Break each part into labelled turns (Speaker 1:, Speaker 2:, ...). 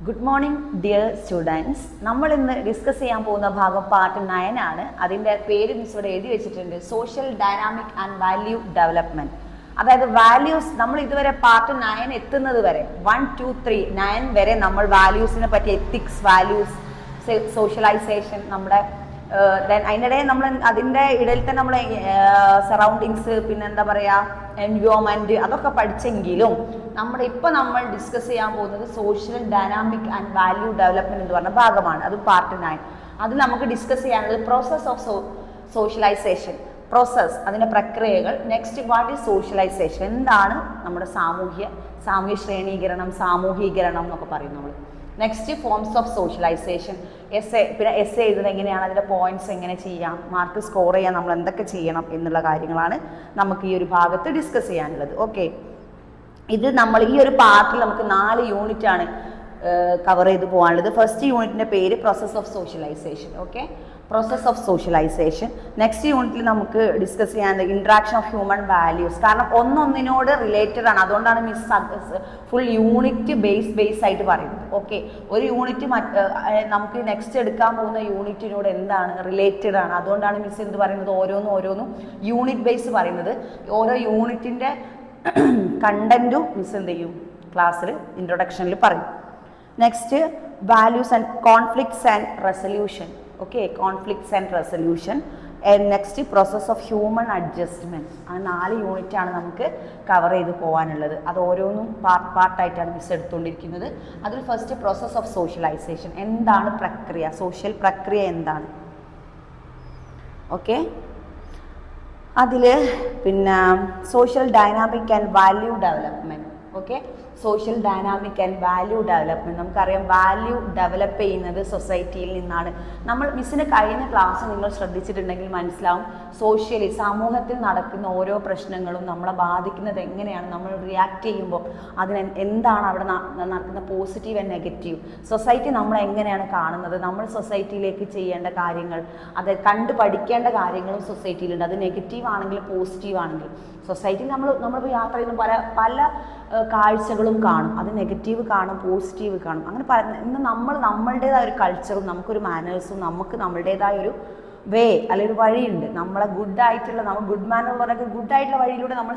Speaker 1: Good morning dear students. നമ്മൾ ഇന്ന് discuss ചെയ്യാൻ പോകുന്ന ഭാഗം പാർട്ട് 9 ആണ്. അതിൻ്റെ പേര് മിസ് ഇവിടെ എഴുതി വെച്ചിട്ടുണ്ട്, social dynamic and value development. അതായത് വാല്യൂസ്, നമ്മൾ ഇതുവരെ പാർട്ട് 9 എത്തുന്നത് വരെ 1, 2, 3, 9 വരെ നമ്മൾ വാല്യൂസിനെ പറ്റി, എത്തിക്സ്, വാല്യൂസ്, സോഷ്യലൈസേഷൻ, നമ്മുടെ അതിനിടെ നമ്മൾ അതിൻ്റെ ഇടയിൽ തന്നെ നമ്മൾ സറൗണ്ടിങ്സ്, പിന്നെ എന്താ പറയുക, എൻവയോൺമെൻറ്റ്, അതൊക്കെ പഠിച്ചെങ്കിലും നമ്മൾ ഡിസ്കസ് ചെയ്യാൻ പോകുന്നത് social dynamic and value development എന്ന് പറഞ്ഞ ഭാഗമാണ്. അത് പാർട്ട് 9. അത് നമുക്ക് ഡിസ്കസ് ചെയ്യാനുള്ളത് പ്രോസസ് ഓഫ് സോഷ്യലൈസേഷൻ, പ്രോസസ്, അതിൻ്റെ പ്രക്രിയകൾ. നെക്സ്റ്റ്, വാട്ട് ഈസ് സോഷ്യലൈസേഷൻ, എന്താണ് നമ്മുടെ സാമൂഹ്യ ശ്രേണീകരണം, സാമൂഹീകരണം എന്നൊക്കെ പറയും നമ്മൾ. നെക്സ്റ്റ്, ഫോംസ് ഓഫ് സോഷ്യലൈസേഷൻ, പിന്നെ എസ് എഴുതുന്നത് എങ്ങനെയാണ്, അതിൻ്റെ പോയിന്റ്സ് എങ്ങനെ ചെയ്യാം, മാർക്ക് സ്കോർ ചെയ്യാൻ നമ്മൾ എന്തൊക്കെ ചെയ്യണം എന്നുള്ള കാര്യങ്ങളാണ് നമുക്ക് ഈ ഒരു ഭാഗത്ത് ഡിസ്കസ് ചെയ്യാനുള്ളത്. ഓക്കെ, ഇത് നമ്മൾ ഈ ഒരു പാർട്ടിൽ നമുക്ക് 4 യൂണിറ്റാണ് കവർ ചെയ്ത് പോകാനുള്ളത്. ഫസ്റ്റ് യൂണിറ്റിൻ്റെ പേര് process of socialisation. Okay, process of socialisation. Next യൂണിറ്റിൽ നമുക്ക് ഡിസ്കസ് ചെയ്യാനുള്ളത് ഇൻട്രാക്ഷൻ ഓഫ് ഹ്യൂമൻ വാല്യൂസ്. കാരണം ഒന്നൊന്നിനോട് റിലേറ്റഡ് ആണ്, അതുകൊണ്ടാണ് മിസ് ഫുൾ യൂണിറ്റ് ബേസ് ആയിട്ട് പറയുന്നത്. ഓക്കെ, ഒരു യൂണിറ്റ് നമുക്ക് നെക്സ്റ്റ് എടുക്കാൻ പോകുന്ന യൂണിറ്റിനോട് എന്താണ് റിലേറ്റഡ് ആണ്, അതുകൊണ്ടാണ് മിസ് എന്ത് പറയുന്നത്, ഓരോന്നും യൂണിറ്റ് ബേസ് പറയുന്നത്. ഓരോ യൂണിറ്റിൻ്റെ കണ്ടന്റും മിസ് എന്ത് ചെയ്യും, ക്ലാസ്സിൽ ഇൻട്രൊഡക്ഷനിൽ പറയും. Next, values and conflicts and resolution. Okay, conflicts and resolution. Next, process of human adjustment. ആ 4 യൂണിറ്റാണ് നമുക്ക് കവർ ചെയ്ത് പോകാനുള്ളത്. അത് ഓരോന്നും പാർട്ടായിട്ടാണ് മിസ് എടുത്തുകൊണ്ടിരിക്കുന്നത്. അതിൽ ഫസ്റ്റ് പ്രോസസ് ഓഫ് സോഷ്യലൈസേഷൻ, എന്താണ് പ്രക്രിയ, സോഷ്യൽ പ്രക്രിയ എന്താണ്. ഓക്കെ, അതിൽ പിന്നെ social dynamic and value development. Okay, social dynamic and value development. നമുക്കറിയാം, വാല്യൂ ഡെവലപ്പ് ചെയ്യുന്നത് സൊസൈറ്റിയിൽ നിന്നാണ്. നമ്മൾ മിസ്സിന് കഴിഞ്ഞ ക്ലാസ് നിങ്ങൾ ശ്രദ്ധിച്ചിട്ടുണ്ടെങ്കിൽ മനസ്സിലാവും, സമൂഹത്തിൽ നടക്കുന്ന ഓരോ പ്രശ്നങ്ങളും നമ്മളെ ബാധിക്കുന്നത് എങ്ങനെയാണ്, നമ്മൾ റിയാക്ട് ചെയ്യുമ്പോൾ അതിന് എന്താണ് അവിടെ നടക്കുന്ന പോസിറ്റീവ് ആൻഡ് നെഗറ്റീവ്, സൊസൈറ്റി നമ്മളെ എങ്ങനെയാണ് കാണുന്നത്, നമ്മൾ സൊസൈറ്റിയിലേക്ക് ചെയ്യേണ്ട കാര്യങ്ങൾ, അത് കണ്ടു പഠിക്കേണ്ട കാര്യങ്ങളും സൊസൈറ്റിയിലുണ്ട്. അത് നെഗറ്റീവ് ആണെങ്കിലും പോസിറ്റീവ് ആണെങ്കിലും സൊസൈറ്റിയിൽ നമ്മളിപ്പോൾ യാത്ര ചെയ്യുന്ന പല കാഴ്ചകളും കാണും. അത് നെഗറ്റീവ് കാണും, പോസിറ്റീവ് കാണും. അങ്ങനെ ഇന്ന് നമ്മളുടേതായ ഒരു കൾച്ചറും നമുക്കൊരു മാനേഴ്സും നമുക്ക് നമ്മളുടേതായ ഒരു വേ അല്ലെങ്കിൽ ഒരു വഴിയുണ്ട്. നമ്മളെ നമ്മൾ ഗുഡ് മാനർ എന്ന് പറഞ്ഞാൽ ഗുഡായിട്ടുള്ള വഴിയിലൂടെ നമ്മൾ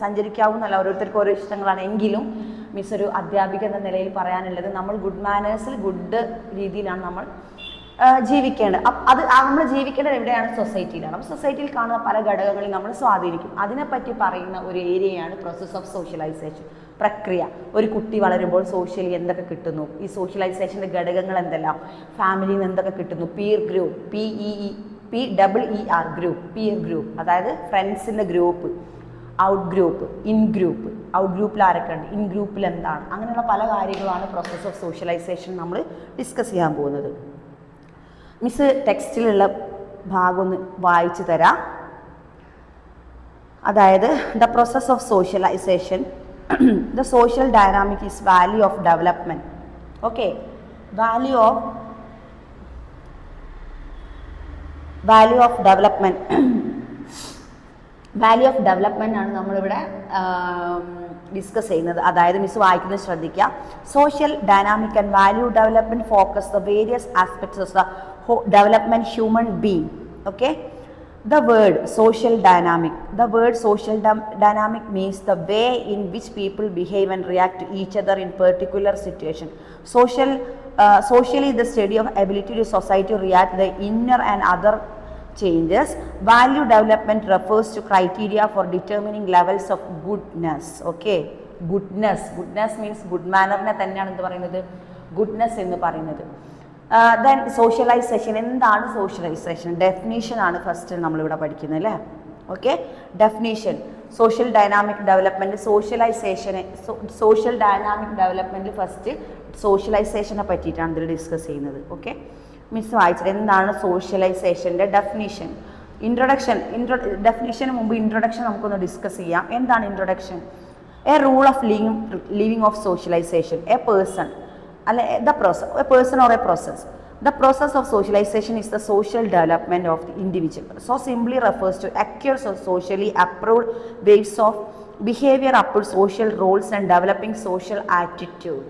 Speaker 1: സഞ്ചരിക്കാവും എന്നല്ല, ഓരോരുത്തർക്കും ഓരോ ഇഷ്ടങ്ങളാണ്. എങ്കിലും മിസ് ഒരു അധ്യാപിക എന്ന നിലയിൽ പറയാനുള്ളത്, നമ്മൾ ഗുഡ് മാനേഴ്സിൽ ഗുഡ് രീതിയിലാണ് നമ്മൾ ജീവിക്കേണ്ടത്. അത് നമ്മൾ ജീവിക്കേണ്ടത് എവിടെയാണ്, സൊസൈറ്റിയിലാണ്. അപ്പോൾ സൊസൈറ്റിയിൽ കാണുന്ന പല ഘടകങ്ങളിൽ നമ്മൾ സ്വാധീനിക്കും. അതിനെപ്പറ്റി പറയുന്ന ഒരു ഏരിയയാണ് പ്രോസസ് ഓഫ് സോഷ്യലൈസേഷൻ, പ്രക്രിയ. ഒരു കുട്ടി വളരുമ്പോൾ സോഷ്യലി എന്തൊക്കെ കിട്ടുന്നു, ഈ സോഷ്യലൈസേഷൻ്റെ ഘടകങ്ങൾ എന്തെല്ലാം, ഫാമിലിയിൽ നിന്ന് എന്തൊക്കെ കിട്ടുന്നു, peer group, PEER group, peer group, അതായത് ഫ്രണ്ട്സിൻ്റെ group, out group, in group. Out ഗ്രൂപ്പിൽ ആരൊക്കെ ഉണ്ട്, ഇൻ ഗ്രൂപ്പിൽ എന്താണ്, അങ്ങനെയുള്ള പല കാര്യങ്ങളാണ് പ്രോസസ് ഓഫ് സോഷ്യലൈസേഷൻ നമ്മൾ ഡിസ്കസ് ചെയ്യാൻ പോകുന്നത്. മിസ് ടെക്സ്റ്റിലുള്ള ഭാഗം ഒന്ന് വായിച്ചു തരാം. അതായത്, the process of socialisation, the social dynamic is value of development. Okay, value of development ആണ് നമ്മളിവിടെ ഡിസ്കസ് ചെയ്യുന്നത്. അതായത് മിസ് വായിക്കുന്നത് ശ്രദ്ധിക്കുക. Social dynamic and value development focus the various aspects of the development human being. Okay, the word social dynamic means the way in which people behave and react to each other in particular situation. Socially, the study of ability to society to react to the inner and other changes. Value development refers to criteria for determining levels of goodness. Okay, goodness means good manner നെ തന്നെയാണ് എന്ത് പറയുന്നത്, goodness എന്ന് പറയുന്നത്. Then socialisation, എന്താണ് socialisation, definition ആണ് first നമ്മളിവിടെ പഠിക്കുന്നത് അല്ലേ. Okay, definition, social dynamic development. സോഷ്യൽ ഡൈനാമിക് ഡെവലപ്മെൻറ്റിൽ ഫസ്റ്റ് സോഷ്യലൈസേഷനെ പറ്റിയിട്ടാണ് ഇതിൽ ഡിസ്കസ് ചെയ്യുന്നത്. ഓക്കെ, മിസ് വായിച്ചത് എന്താണ് സോഷ്യലൈസേഷൻ്റെ ഡെഫിനീഷൻ. ഡെഫിനീഷന് മുമ്പ് ഇൻട്രൊഡക്ഷൻ നമുക്കൊന്ന് ഡിസ്കസ് ചെയ്യാം. എന്താണ് introduction? A rule of living of socialisation, a person a person or a process. The process of socialization is the social development of the individual. So simply refers to acquire socially approved ways of behavior, upward social roles and developing social attitude.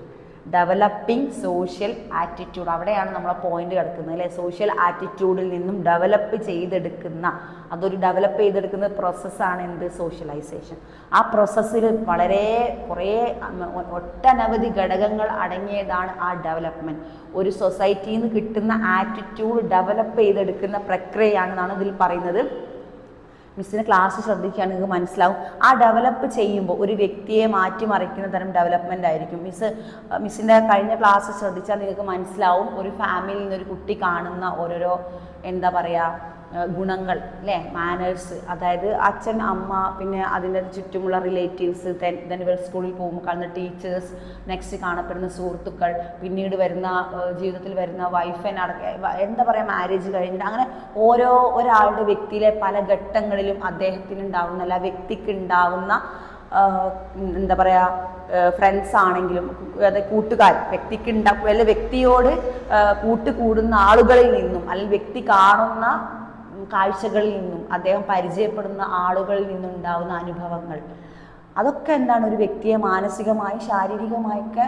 Speaker 1: Developing social attitude, അവിടെയാണ് നമ്മളെ point കിടക്കുന്നത് അല്ലേ. Social ആറ്റിറ്റ്യൂഡിൽ നിന്നും develop ചെയ്തെടുക്കുന്ന, അതൊരു develop ചെയ്തെടുക്കുന്ന പ്രോസസ്സാണ് എന്ത്, സോഷ്യലൈസേഷൻ. ആ പ്രോസസ്സിൽ വളരെ ഒട്ടനവധി ഘടകങ്ങൾ അടങ്ങിയതാണ് ആ ഡെവലപ്മെൻറ്റ്. ഒരു സൊസൈറ്റിയിൽ നിന്ന് കിട്ടുന്ന ആറ്റിറ്റ്യൂഡ് ഡെവലപ്പ് ചെയ്തെടുക്കുന്ന പ്രക്രിയയാണെന്നാണ് ഇതിൽ പറയുന്നത്. മിസ്സിന് ക്ലാസ് ശ്രദ്ധിക്കുകയാണെങ്കിൽ നിങ്ങൾക്ക് മനസ്സിലാവും. ആ ഡെവലപ്പ് ചെയ്യുമ്പോൾ ഒരു വ്യക്തിയെ മാറ്റിമറിക്കുന്ന തരം ഡെവലപ്മെൻ്റ് ആയിരിക്കും. മിസ്സിൻ്റെ കഴിഞ്ഞ ക്ലാസ് ശ്രദ്ധിച്ചാൽ നിങ്ങൾക്ക് മനസ്സിലാവും. ഒരു ഫാമിലിയിൽ നിന്ന് ഒരു കുട്ടി കാണുന്ന ഓരോരോ എന്താ പറയുക ഗുണങ്ങൾ അല്ലേ, മാനേഴ്സ്. അതായത് അച്ഛൻ, അമ്മ, പിന്നെ അതിൻ്റെ ചുറ്റുമുള്ള റിലേറ്റീവ്സ്, ഇവർ സ്കൂളിൽ പോകുമ്പോൾ കാണുന്ന ടീച്ചേഴ്സ്, നെക്സ്റ്റ് കാണപ്പെടുന്ന സുഹൃത്തുക്കൾ, പിന്നീട് വരുന്ന ജീവിതത്തിൽ വരുന്ന വൈഫ് എന്താ പറയുക മാരേജ് കഴിഞ്ഞിട്ട്, അങ്ങനെ ഒരാളുടെ വ്യക്തിയിലെ പല ഘട്ടങ്ങളിലും അദ്ദേഹത്തിന് ഉണ്ടാവുന്ന അല്ല വ്യക്തിക്ക് ഉണ്ടാവുന്ന എന്താ പറയുക ഫ്രണ്ട്സ് ആണെങ്കിലും കൂട്ടുകാർ, വ്യക്തിയോട് കൂട്ടുകൂടുന്ന ആളുകളിൽ നിന്നും അല്ലെങ്കിൽ വ്യക്തി കാണുന്ന കാഴ്ചകളിൽ നിന്നും അദ്ദേഹം പരിചയപ്പെടുന്ന ആളുകളിൽ നിന്നുണ്ടാവുന്ന അനുഭവങ്ങൾ, അതൊക്കെ എന്താണ് ഒരു വ്യക്തിയെ മാനസികമായി ശാരീരികമായൊക്കെ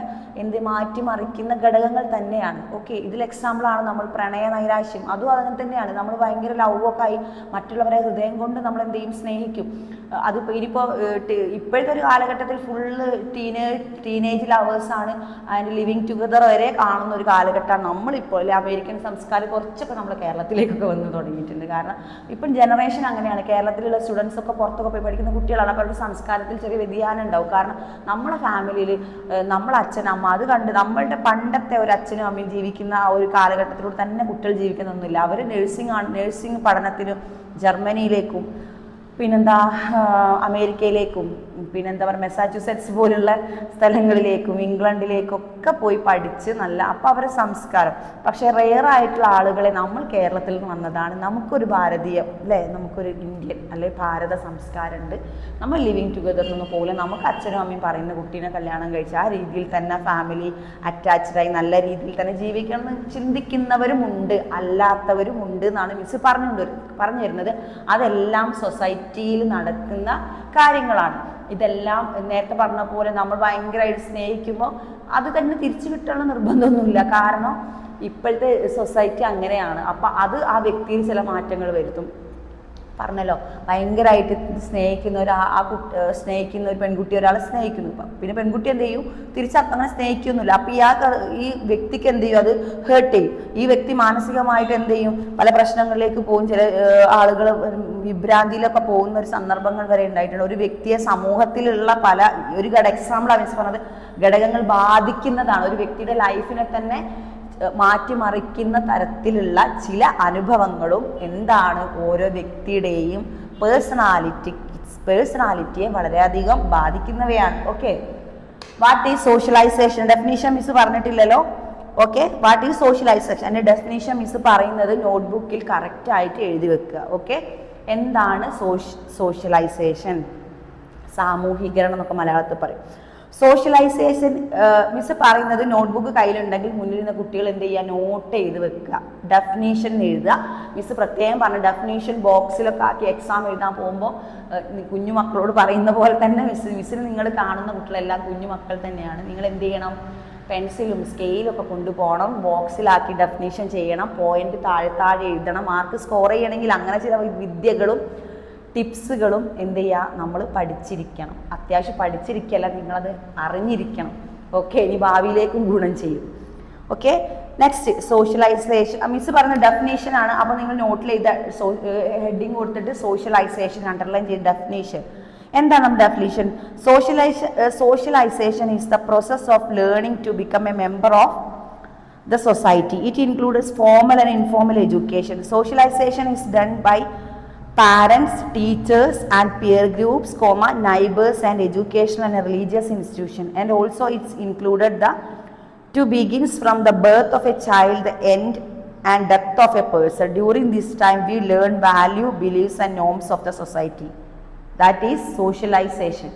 Speaker 1: മാറ്റിമറിക്കുന്ന ഘടകങ്ങൾ തന്നെയാണ്. ഓക്കെ, ഇതിൽ എക്സാമ്പിളാണ് നമ്മൾ പ്രണയ നൈരാശ്യം. അതും അങ്ങനെ തന്നെയാണ്. നമ്മൾ ഭയങ്കര ലവൊക്കെ ആയി മറ്റുള്ളവരെ ഹൃദയം കൊണ്ട് നമ്മൾ സ്നേഹിക്കും. അതിപ്പോൾ ഇപ്പോഴത്തെ ഒരു കാലഘട്ടത്തിൽ ഫുള്ള് ടീനേജ് ലവേഴ്സാണ് ആൻഡ് ലിവിങ് ടുഗദർ വരെ കാണുന്ന ഒരു കാലഘട്ടമാണ് നമ്മളിപ്പോൾ. അല്ലെ, അമേരിക്കൻ സംസ്കാരം കുറച്ചൊക്കെ നമ്മൾ കേരളത്തിലേക്കൊക്കെ വന്ന് തുടങ്ങിയിട്ടുണ്ട്. കാരണം ഇപ്പം ജനറേഷൻ അങ്ങനെയാണ്. കേരളത്തിലുള്ള സ്റ്റുഡൻസൊക്കെ പുറത്തൊക്കെ പോയി പഠിക്കുന്ന കുട്ടികളാണ്. അപ്പോൾ അവരുടെ സംസ്കാരത്തിൽ ചെറിയ വ്യതിയാനം ഉണ്ടാവും. കാരണം നമ്മളെ ഫാമിലിയിൽ നമ്മളെ അച്ഛൻ, അമ്മ അത് കണ്ട് നമ്മളുടെ പണ്ടത്തെ ഒരു അച്ഛനും അമ്മയും ജീവിക്കുന്ന ആ ഒരു കാലഘട്ടത്തിലൂടെ തന്നെ കുട്ടികൾ ജീവിക്കുന്നൊന്നുമില്ല. അവർ നഴ്സിംഗ് പഠനത്തിനും ജർമ്മനിയിലേക്കും പിന്നെന്താ അമേരിക്കയിലേക്കും പിന്നെന്താ പറയുക മെസാച്യൂസെറ്റ്സ് പോലുള്ള സ്ഥലങ്ങളിലേക്കും ഇംഗ്ലണ്ടിലേക്കൊക്കെ പോയി പഠിച്ച് അപ്പോൾ അവരുടെ സംസ്കാരം. പക്ഷേ റെയറായിട്ടുള്ള ആളുകളെ നമ്മൾ കേരളത്തിൽ നിന്ന് വന്നതാണ്. നമുക്കൊരു ഭാരതീയ അല്ലേ, നമുക്കൊരു ഇന്ത്യൻ അല്ലെ ഭാരത സംസ്കാരമുണ്ട്. നമ്മൾ ലിവിങ് ടുഗദറിനൊന്നും പോലെ നമുക്ക് അച്ഛനും അമ്മയും പറയുന്ന കുട്ടീനെ കല്യാണം കഴിച്ച് ആ രീതിയിൽ തന്നെ ഫാമിലി അറ്റാച്ച്ഡായി നല്ല രീതിയിൽ തന്നെ ജീവിക്കണം എന്ന് ചിന്തിക്കുന്നവരുമുണ്ട്, അല്ലാത്തവരുമുണ്ട് എന്നാണ് മിസ് പറഞ്ഞു തരുന്നത്. അതെല്ലാം സൊസൈറ്റിയിൽ നടക്കുന്ന കാര്യങ്ങളാണ്. ഇതെല്ലാം നേരത്തെ പറഞ്ഞ പോലെ നമ്മൾ ഭയങ്കരമായിട്ട് സ്നേഹിക്കുമ്പോൾ അത് തന്നെ തിരിച്ചു കിട്ടാനുള്ള നിർബന്ധമൊന്നുമില്ല. കാരണം ഇപ്പോഴത്തെ സൊസൈറ്റി അങ്ങനെയാണ്. അപ്പം അത് ആ വ്യക്തിയിൽ ചില മാറ്റങ്ങൾ വരുത്തും. പറഞ്ഞല്ലോ, ഭയങ്കരമായിട്ട് സ്നേഹിക്കുന്ന ഒരു പെൺകുട്ടി ഒരാളെ സ്നേഹിക്കുന്നു. പിന്നെ പെൺകുട്ടി എന്ത് ചെയ്യും, അങ്ങനെ സ്നേഹിക്കൊന്നുമില്ല. അപ്പം ഈ വ്യക്തിക്ക് എന്ത് ചെയ്യും, അത് ഹേർട്ട് ചെയ്യും. ഈ വ്യക്തി മാനസികമായിട്ട് എന്ത് ചെയ്യും, പല പ്രശ്നങ്ങളിലേക്ക് പോകും. ചില ആളുകൾ വിഭ്രാന്തിയിലൊക്കെ പോകുന്ന ഒരു സന്ദർഭങ്ങൾ വരെ ഉണ്ടായിട്ടുണ്ട്. ഒരു വ്യക്തിയെ സമൂഹത്തിലുള്ള ഒരു എക്സാമ്പിളാണ് മിസ് പറഞ്ഞത്, ഘടകങ്ങൾ ബാധിക്കുന്നതാണ്. ഒരു വ്യക്തിയുടെ ലൈഫിനെ തന്നെ മാറ്റിമറിക്കുന്ന തരത്തിലുള്ള ചില അനുഭവങ്ങളും എന്താണ് ഓരോ വ്യക്തിയുടെയും പേഴ്സണാലിറ്റിയെ വളരെയധികം ബാധിക്കുന്നവയാണ്. Okay, what is socialisation? Definition miss പറഞ്ഞിട്ടില്ലല്ലോ. Okay, what is socialisation? അതിൻ്റെ ഡെഫിനിഷൻ മിസ് പറയുന്നത് നോട്ട്ബുക്കിൽ കറക്റ്റായിട്ട് എഴുതി വെക്കുക. ഓക്കെ, എന്താണ് സോഷ്യലൈസേഷൻ? സാമൂഹീകരണം എന്നൊക്കെ മലയാളത്തിൽ പറയും. സോഷ്യലൈസേഷൻ മിസ് പറയുന്നത് നോട്ട്ബുക്ക് കയ്യിലുണ്ടെങ്കിൽ മുന്നിൽ നിന്ന് കുട്ടികൾ എന്ത് ചെയ്യുക, നോട്ട് ചെയ്ത് വെക്കുക, ഡെഫിനേഷൻ എഴുതുക. മിസ് പ്രത്യേകം പറഞ്ഞ ഡെഫിനേഷൻ ബോക്സിലൊക്കെ ആക്കി എക്സാം എഴുതാൻ പോകുമ്പോൾ കുഞ്ഞുമക്കളോട് പറയുന്ന പോലെ തന്നെ മിസ്സിന് നിങ്ങൾ കാണുന്ന കുട്ടികളെല്ലാം കുഞ്ഞുമക്കൾ തന്നെയാണ്. നിങ്ങൾ എന്ത് ചെയ്യണം, പെൻസിലും സ്കെയിലും ഒക്കെ കൊണ്ടുപോകണം, ബോക്സിലാക്കി ഡെഫിനേഷൻ ചെയ്യണം, പോയിന്റ് താഴെ എഴുതണം. മാർക്ക് സ്കോർ ചെയ്യണമെങ്കിൽ അങ്ങനെ ചില വിദ്യകളും ടിപ്സുകളും എന്ത് ചെയ്യുക, നമ്മൾ പഠിച്ചിരിക്കണം. അത്യാവശ്യം പഠിച്ചിരിക്കല്ല, നിങ്ങളത് അറിഞ്ഞിരിക്കണം. ഓക്കെ, ഇനി ഭാവിയിലേക്കും ഗുണം ചെയ്യും. Okay, next socialisation. മിസ് പറഞ്ഞ ഡെഫിനേഷൻ ആണ്. അപ്പോൾ നിങ്ങൾ നോട്ടിൽ ചെയ്ത ഹെഡിങ് കൊടുത്തിട്ട് സോഷ്യലൈസേഷൻ അണ്ടർലൈൻ ചെയ്ത ഡെഫിനേഷൻ എന്താണ് definition? Socialisation is the process of learning to become a member of the society. It includes formal and informal education. Socialization is done by parents, teachers and peer groups, neighbors and educational and religious institution. And also it's included to begins from the birth of a child, the end and death of a person. During this time we learn value, beliefs and norms of the society. That is socialization.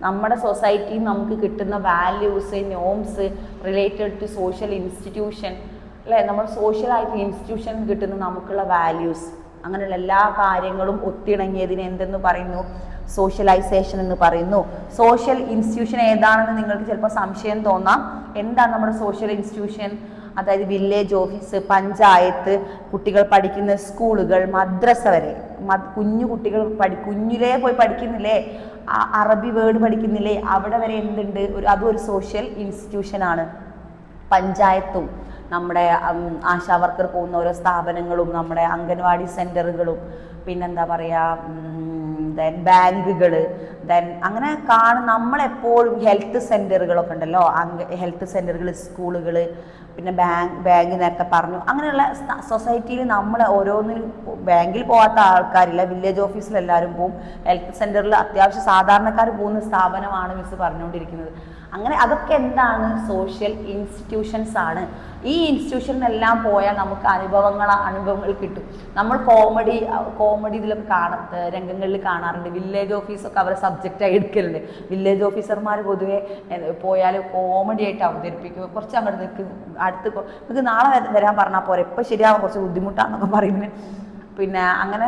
Speaker 1: നമ്മുടെ സൊസൈറ്റിയിൽ നമുക്ക് കിട്ടുന്ന values, norms related to social institution അല്ലേ, നമ്മൾ സോഷ്യലായിട്ടുള്ള ഇൻസ്റ്റിറ്റ്യൂഷനിൽ കിട്ടുന്ന നമുക്കുള്ള values, അങ്ങനെയുള്ള എല്ലാ കാര്യങ്ങളും ഒത്തിണങ്ങിയതിന് എന്തെന്ന് പറയുന്നു, സോഷ്യലൈസേഷൻ എന്ന് പറയുന്നു. സോഷ്യൽ ഇൻസ്റ്റിറ്റ്യൂഷൻ ഏതാണെന്ന് നിങ്ങൾക്ക് ചിലപ്പോൾ സംശയം തോന്നാം. എന്താണ് നമ്മുടെ സോഷ്യൽ ഇൻസ്റ്റിറ്റ്യൂഷൻ? അതായത് വില്ലേജ് ഓഫീസ്, പഞ്ചായത്ത്, കുട്ടികൾ പഠിക്കുന്ന സ്കൂളുകൾ, മദ്രസ വരെ കുഞ്ഞു കുട്ടികൾ കുഞ്ഞിലേ പോയി പഠിക്കുന്നില്ലേ, അറബി വേർഡ് പഠിക്കുന്നില്ലേ, അവിടെ വരെ എന്തുണ്ട്, അതും ഒരു സോഷ്യൽ ഇൻസ്റ്റിറ്റ്യൂഷനാണ്. പഞ്ചായത്തും നമ്മുടെ ആശാ വർക്കർ പോകുന്ന ഓരോ സ്ഥാപനങ്ങളും നമ്മുടെ അംഗൻവാടി സെൻറ്ററുകളും പിന്നെന്താ പറയുക, ദെൻ ബാങ്കുകൾ, ദെൻ അങ്ങനെ നമ്മളെപ്പോഴും ഹെൽത്ത് സെൻറ്ററുകളൊക്കെ ഉണ്ടല്ലോ, ഹെൽത്ത് സെൻറ്ററുകൾ, സ്കൂളുകൾ, പിന്നെ ബാങ്ക് നേരത്തെ പറഞ്ഞു. അങ്ങനെയുള്ള സൊസൈറ്റിയിൽ നമ്മൾ ഓരോന്നിനും ബാങ്കിൽ പോകാത്ത ആൾക്കാരില്ല, വില്ലേജ് ഓഫീസിൽ എല്ലാവരും പോവും, ഹെൽത്ത് സെൻറ്ററിൽ അത്യാവശ്യം സാധാരണക്കാർ പോകുന്ന സ്ഥാപനമാണ് മിസ് പറഞ്ഞുകൊണ്ടിരിക്കുന്നത്. അങ്ങനെ അതൊക്കെ എന്താണ്? സോഷ്യൽ ഇൻസ്റ്റിറ്റ്യൂഷൻസ് ആണ്. ഈ ഇൻസ്റ്റിറ്റ്യൂഷനിലെല്ലാം പോയാൽ നമുക്ക് അനുഭവങ്ങൾ കിട്ടും. നമ്മൾ കോമഡി ഇതിലൊക്കെ രംഗങ്ങളിൽ കാണാറുണ്ട്. വില്ലേജ് ഓഫീസൊക്കെ അവരെ സബ്ജക്റ്റായി എടുക്കലുണ്ട്. വില്ലേജ് ഓഫീസർമാർ പൊതുവെ പോയാൽ കോമഡി ആയിട്ട് അവതരിപ്പിക്കും. കുറച്ച് അങ്ങോട്ട് നിങ്ങൾക്ക് നാളെ വരാൻ പറഞ്ഞാൽ പോരെ, ഇപ്പം ശരിയാവാൻ കുറച്ച് ബുദ്ധിമുട്ടാണെന്നൊക്കെ പറയുന്നത്. പിന്നെ അങ്ങനെ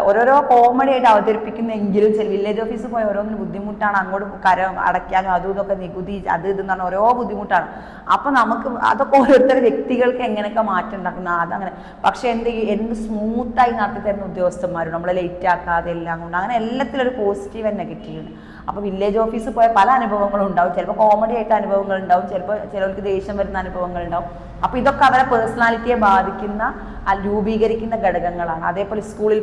Speaker 1: ഓരോരോ കോമഡി ആയിട്ട് അവതരിപ്പിക്കുന്നെങ്കിലും ചില വില്ലേജ് ഓഫീസിൽ പോയ ഓരോന്നിനും ബുദ്ധിമുട്ടാണ്. അങ്ങോട്ട് അടയ്ക്കാനും അതും ഇതൊക്കെ നികുതി ഇതെന്ന് പറഞ്ഞാൽ ഓരോ ബുദ്ധിമുട്ടാണ്. അപ്പം നമുക്ക് അതൊക്കെ ഓരോരുത്തരുടെ വ്യക്തികൾക്ക് എങ്ങനെയൊക്കെ മാറ്റം ഉണ്ടാക്കുന്ന അതങ്ങനെ. പക്ഷെ എന്ത് സ്മൂത്തായി നടത്തി തരുന്ന ഉദ്യോഗസ്ഥന്മാരും നമ്മളെ ലേറ്റ് ആക്കാതെ എല്ലാം കൊണ്ട് അങ്ങനെ എല്ലാത്തിലും ഒരു പോസിറ്റീവ് ആൻഡ് നെഗറ്റീവ് ഉണ്ട്. അപ്പോൾ വില്ലേജ് ഓഫീസിൽ പോയ പല അനുഭവങ്ങളും ഉണ്ടാവും. ചിലപ്പോൾ കോമഡി ആയിട്ട് അനുഭവങ്ങൾ ഉണ്ടാവും, ചിലപ്പോൾ ചിലർക്ക് ദേഷ്യം വരുന്ന അനുഭവങ്ങൾ ഉണ്ടാവും. അപ്പോൾ ഇതൊക്കെ അവരെ പേഴ്സണാലിറ്റിയെ ബാധിക്കുന്ന രൂപീകരിക്കുന്ന ഘടകങ്ങളാണ്. അതേപോലെ സ്കൂളിൽ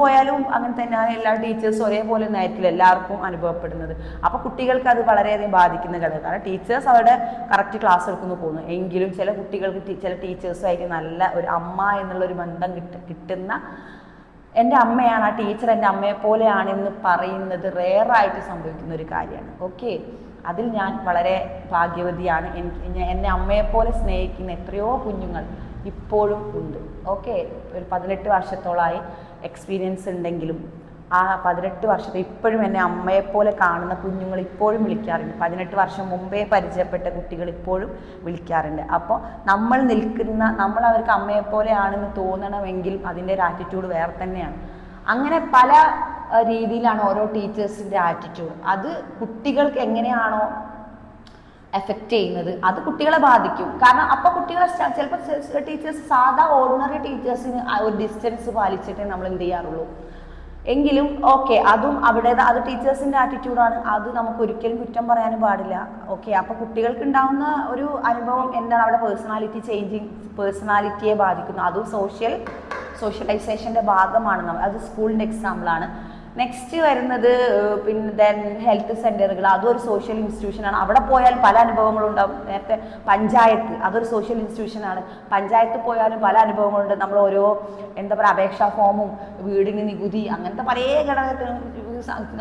Speaker 1: പോയാലും അങ്ങനെ തന്നെയാണ്. എല്ലാ ടീച്ചേഴ്സും ഒരേപോലെ ഒന്നും ആയിരിക്കില്ല എല്ലാവർക്കും അനുഭവപ്പെടുന്നത്. അപ്പോൾ കുട്ടികൾക്ക് അത് വളരെയധികം ബാധിക്കുന്ന ഘടകമാണ്. ടീച്ചേഴ്സ് അവരുടെ കറക്റ്റ് ക്ലാസ് എടുക്കുന്നു പോകുന്നു, എങ്കിലും ചില കുട്ടികൾക്ക് ചില ടീച്ചേഴ്സുമായിട്ട് നല്ല ഒരു അമ്മ എന്നുള്ളൊരു ബന്ധം കിട്ടുന്ന, എൻ്റെ അമ്മയാണ് ആ ടീച്ചർ എൻ്റെ അമ്മയെ പോലെയാണെന്ന് പറയുന്നത് റെയറായിട്ട് സംഭവിക്കുന്ന ഒരു കാര്യമാണ്. ഓക്കെ, അതിൽ ഞാൻ വളരെ ഭാഗ്യവതിയാണ്. എന്നെ അമ്മയെപ്പോലെ സ്നേഹിക്കുന്ന എത്രയോ കുഞ്ഞുങ്ങൾ ഇപ്പോഴും ഉണ്ട്. ഓക്കെ, ഒരു 18 വർഷത്തോളമായി എക്സ്പീരിയൻസ് ഉണ്ടെങ്കിലും ആ 18 വർഷത്തെ ഇപ്പോഴും എന്നെ അമ്മയെപ്പോലെ കാണുന്ന കുഞ്ഞുങ്ങൾ ഇപ്പോഴും വിളിക്കാറുണ്ട്. 18 വർഷം മുമ്പേ പരിചയപ്പെട്ട കുട്ടികൾ ഇപ്പോഴും വിളിക്കാറുണ്ട്. അപ്പോൾ നമ്മൾ അവർക്ക് അമ്മയെപ്പോലെയാണെന്ന് തോന്നണമെങ്കിലും അതിൻ്റെ ഒരു ആറ്റിറ്റ്യൂഡ് വേറെ തന്നെയാണ്. അങ്ങനെ പല രീതിയിലാണ് ഓരോ ടീച്ചേഴ്സിൻ്റെ ആറ്റിറ്റ്യൂഡ്. അത് കുട്ടികൾക്ക് എങ്ങനെയാണോ എഫക്റ്റ് ചെയ്യുന്നത് അത് കുട്ടികളെ ബാധിക്കും. കാരണം അപ്പോൾ കുട്ടികളെ ചിലപ്പോൾ ടീച്ചേഴ്സ് സാധാ ഓർഡിനറി ടീച്ചേഴ്സിന് ഒരു ഡിസ്റ്റൻസ് പാലിച്ചിട്ടേ നമ്മൾ എന്ത് ചെയ്യാറുള്ളൂ. എങ്കിലും ഓക്കെ, അതും അത് ടീച്ചേഴ്സിൻ്റെ ആറ്റിറ്റ്യൂഡാണ്. അത് നമുക്ക് ഒരിക്കലും കുറ്റം പറയാനും പാടില്ല. ഓക്കെ, അപ്പോൾ കുട്ടികൾക്ക് ഉണ്ടാകുന്ന ഒരു അനുഭവം എന്താണ്? അവിടെ പേഴ്സണാലിറ്റിയെ ബാധിക്കുന്നു. അതും സോഷ്യലൈസേഷൻ്റെ ഭാഗമാണ്. അത് സ്കൂളിൻ്റെ എക്സാമ്പിളാണ്. നെക്സ്റ്റ് വരുന്നത് പിന്നെ ദെൻ ഹെൽത്ത് സെൻറ്ററുകൾ, അതും ഒരു സോഷ്യൽ ഇൻസ്റ്റിറ്റ്യൂഷനാണ്. അവിടെ പോയാൽ പല അനുഭവങ്ങളും ഉണ്ടാവും. നേരത്തെ പഞ്ചായത്ത്, അതൊരു സോഷ്യൽ ഇൻസ്റ്റിറ്റ്യൂഷനാണ്. പഞ്ചായത്ത് പോയാലും പല അനുഭവങ്ങളുണ്ട്. നമ്മൾ ഓരോ അപേക്ഷാ ഫോമും വീടിന് നികുതി അങ്ങനത്തെ പല ഘടകത്തിനും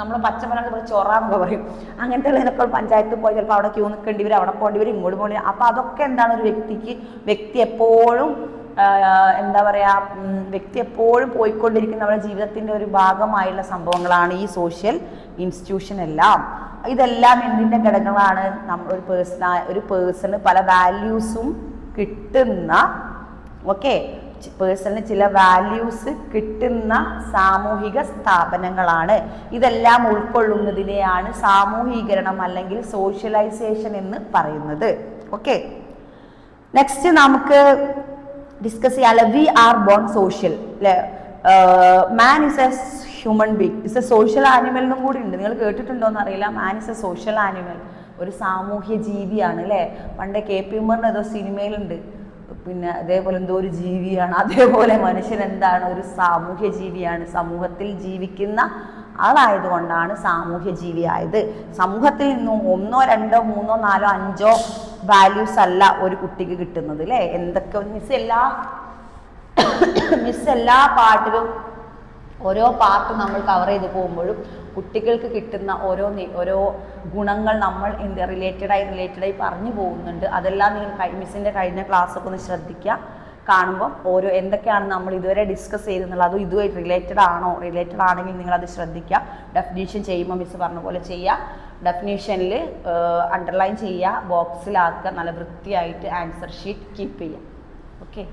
Speaker 1: നമ്മൾ പച്ചമലയാളത്തിൽ ചൊറാന്നൊക്കെ പറയും. അങ്ങനത്തെ ഉള്ളതിനൊക്കെ പഞ്ചായത്ത് പോയി ചിലപ്പോൾ അവിടെ ക്യൂ നിൽക്കേണ്ടി വരും, അവിടെ പോകേണ്ടി വരും, ഇങ്ങോട്ട് പോകേണ്ടി വരും. അപ്പോൾ അതൊക്കെ എന്താണ്, ഒരു വ്യക്തി എപ്പോഴും വ്യക്തി എപ്പോഴും പോയിക്കൊണ്ടിരിക്കുന്ന നമ്മുടെ ജീവിതത്തിൻ്റെ ഒരു ഭാഗമായുള്ള സംഭവങ്ങളാണ് ഈ സോഷ്യൽ ഇൻസ്റ്റിറ്റ്യൂഷൻ എല്ലാം. ഇതെല്ലാം എന്തിൻ്റെ ഘടകങ്ങളാണ്? ഒരു പേഴ്സണ് പല വാല്യൂസും കിട്ടുന്ന, ഓക്കെ, പേഴ്സണിന് ചില വാല്യൂസ് കിട്ടുന്ന സാമൂഹിക സ്ഥാപനങ്ങളാണ്. ഇതെല്ലാം ഉൾക്കൊള്ളുന്നതിനെയാണ് സാമൂഹീകരണം അല്ലെങ്കിൽ സോഷ്യലൈസേഷൻ എന്ന് പറയുന്നത്. ഓക്കെ, നെക്സ്റ്റ് നമുക്ക് ഡിസ്കസ് ചെയ്യാം. We are born social. Man is a human being, is a social animal എന്നും കൂടി ഉണ്ട്. നിങ്ങൾ കേട്ടിട്ടുണ്ടോ എന്നറിയില്ല. Man is a social animal, ഒരു സാമൂഹ്യ ജീവിയാണ് അല്ലേ. പണ്ട് KP ഉമ്മറിന് ഏതോ സിനിമയിലുണ്ട്, പിന്നെ അതേപോലെ എന്തോ ഒരു ജീവിയാണ്. അതേപോലെ മനുഷ്യൻ എന്താണ്? ഒരു സാമൂഹ്യ ജീവിയാണ്. സമൂഹത്തിൽ ജീവിക്കുന്ന ആളായതുകൊണ്ടാണ് സാമൂഹ്യ ജീവിയായത്. സമൂഹത്തിൽ നിന്നും 1, 2, 3, 4, 5 വാല്യൂസ് അല്ല ഒരു കുട്ടിക്ക് കിട്ടുന്നത് അല്ലേ. എന്തൊക്കെ മിസ് എല്ലാ പാട്ടിലും ഓരോ പാർട്ട് നമ്മൾ കവർ ചെയ്ത് പോകുമ്പോഴും കുട്ടികൾക്ക് കിട്ടുന്ന ഓരോ ഗുണങ്ങൾ നമ്മൾ റിലേറ്റഡായി പറഞ്ഞു പോകുന്നുണ്ട്. അതെല്ലാം നിങ്ങൾ മിസ്സിൻ്റെ കഴിഞ്ഞ ക്ലാസ്സൊക്കെ ഒന്ന് ശ്രദ്ധിക്കുക. കാണുമ്പോൾ എന്തൊക്കെയാണ് നമ്മൾ ഇതുവരെ ഡിസ്കസ് ചെയ്തെന്നുള്ളത്, അതും ഇതുമായിട്ട് റിലേറ്റഡ് ആണെങ്കിൽ നിങ്ങളത് ശ്രദ്ധിക്കുക. ഡെഫിനീഷൻ ചെയ്യുമ്പോൾ മിസ് പറഞ്ഞ പോലെ ചെയ്യുക. ഡെഫിനീഷനിൽ അണ്ടർലൈൻ ചെയ്യുക, ബോക്സിലാക്കുക, നല്ല വൃത്തിയായിട്ട് ആൻസർ ഷീറ്റ് കീപ്പ് ചെയ്യുക. ഓക്കെ.